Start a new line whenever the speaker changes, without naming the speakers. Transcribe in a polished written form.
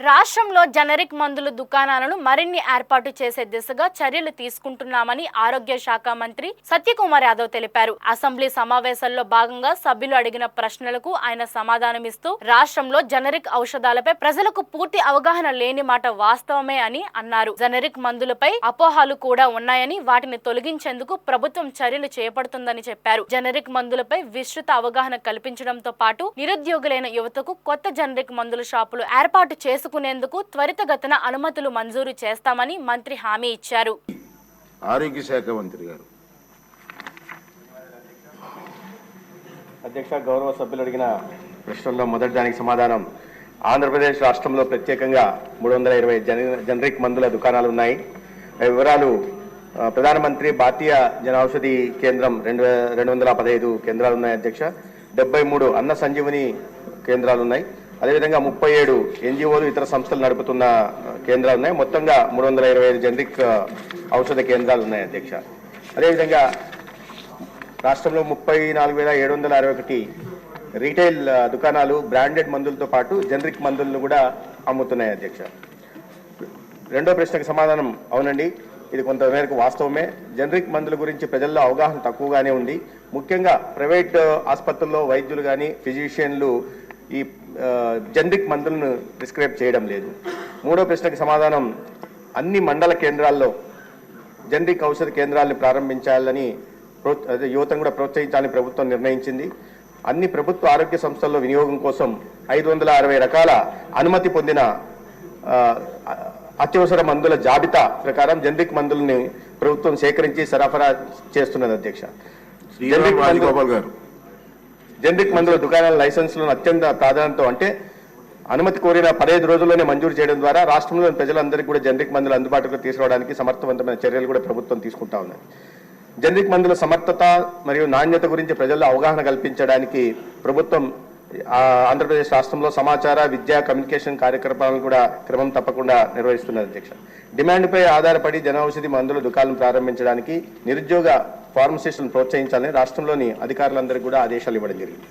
రాష్ట్రంలో జనరిక్ మందుల దుకాణాలను మరిన్ని ఏర్పాటు చేసే దిశగా చర్యలు తీసుకుంటున్నామని ఆరోగ్య శాఖ మంత్రి సత్యకుమార్ యాదవ్ తెలిపారు. అసెంబ్లీ సమావేశాల్లో భాగంగా సభ్యులు అడిగిన ప్రశ్నలకు ఆయన సమాధానమిస్తూ రాష్ట్రంలో జనరిక్ ఔషధాలపై ప్రజలకు పూర్తి అవగాహన లేని మాట వాస్తవమే అని అన్నారు. జనరిక్ మందులపై అపోహలు కూడా ఉన్నాయని వాటిని తొలగించేందుకు ప్రభుత్వం చర్యలు చేపడుతుందని చెప్పారు. జనరిక్ మందులపై విస్తృత అవగాహన కల్పించడంతో పాటు నిరుద్యోగులైన యువతకు కొత్త జనరిక్ మందుల షాపులు ఏర్పాటు చేసుకునేందుకు త్వరితగతిన అనుమతులు మంజూరు చేస్తామని మంత్రి హామీ ఇచ్చారు.
ఆరోగ్య శాఖ మంత్రి గారు.
అధ్యక్ష, గౌరవ సభ్యులు అడిగిన ప్రశ్నల్లో మొదటి దానికి సమాధానం, ఆంధ్రప్రదేశ్ రాష్ట్రంలో ప్రత్యేకంగా 320 జనరిక్ మందుల దుకాణాలు ఉన్నాయి. వివరాలు ప్రధానమంత్రి భారతీయ జనౌషధి కేంద్రం 215 కేంద్రాలు ఉన్నాయి అధ్యక్ష. 73 అన్న సంజీవని కేంద్రాలు ఉన్నాయి. అదేవిధంగా 37 ఎన్జిఓలు ఇతర సంస్థలు నడుపుతున్న కేంద్రాలు ఉన్నాయి. మొత్తంగా 325 జనరిక్ ఔషధ కేంద్రాలు ఉన్నాయి అధ్యక్ష. అదేవిధంగా రాష్ట్రంలో 34,761 రీటైల్ దుకాణాలు బ్రాండెడ్ మందులతో పాటు జనరిక్ మందులను కూడా అమ్ముతున్నాయి అధ్యక్ష. రెండో ప్రశ్నకు సమాధానం, అవునండి, ఇది కొంతమేరకు వాస్తవమే. జనరిక్ మందుల గురించి ప్రజల్లో అవగాహన తక్కువగానే ఉంది. ముఖ్యంగా ప్రైవేట్ ఆసుపత్రుల్లో వైద్యులు కానీ ఫిజిషియన్లు ఈ జనరిక్ మందులను ప్రిస్క్రైబ్ చేయడం లేదు. మూడో ప్రశ్నకు సమాధానం, అన్ని మండల కేంద్రాల్లో జనరిక్ ఔషధ కేంద్రాలను ప్రారంభించాలని యువతను కూడా ప్రోత్సహించాలని ప్రభుత్వం నిర్ణయించింది. అన్ని ప్రభుత్వ ఆరోగ్య సంస్థల్లో వినియోగం కోసం 560 రకాల అనుమతి పొందిన అత్యవసర మందుల జాబితా ప్రకారం జనరిక్ మందులని ప్రభుత్వం సేకరించి సరఫరా చేస్తున్నది అధ్యక్ష. జనరిక్ మందుల దుకాణాల లైసెన్సులను అత్యంత ప్రాధాన్యతతో, అంటే అనుమతి కోరిన 15 రోజుల్లోనే మంజూరు చేయడం ద్వారా రాష్ట్రంలోని ప్రజలందరికీ కూడా జనరిక్ మందులు అందుబాటులోకి తీసుకురావడానికి సమర్థవంతమైన చర్యలు కూడా ప్రభుత్వం తీసుకుంటా ఉన్నది. జనరిక్ మందుల సమర్థత మరియు నాణ్యత గురించి ప్రజల్లో అవగాహన కల్పించడానికి ప్రభుత్వం ఆంధ్రప్రదేశ్ రాష్ట్రంలో సమాచార, విద్యా, కమ్యూనికేషన్ కార్యక్రమాలను కూడా క్రమం తప్పకుండా నిర్వహిస్తున్నది అధ్యక్ష. డిమాండ్పై ఆధారపడి జన ఔషధి మందుల దుకాణం ప్రారంభించడానికి నిరుద్యోగ ఫార్మసిస్టులను ప్రోత్సహించాలని రాష్ట్రంలోని అధికారులందరికీ కూడా ఆదేశాలు ఇవ్వడం జరిగింది.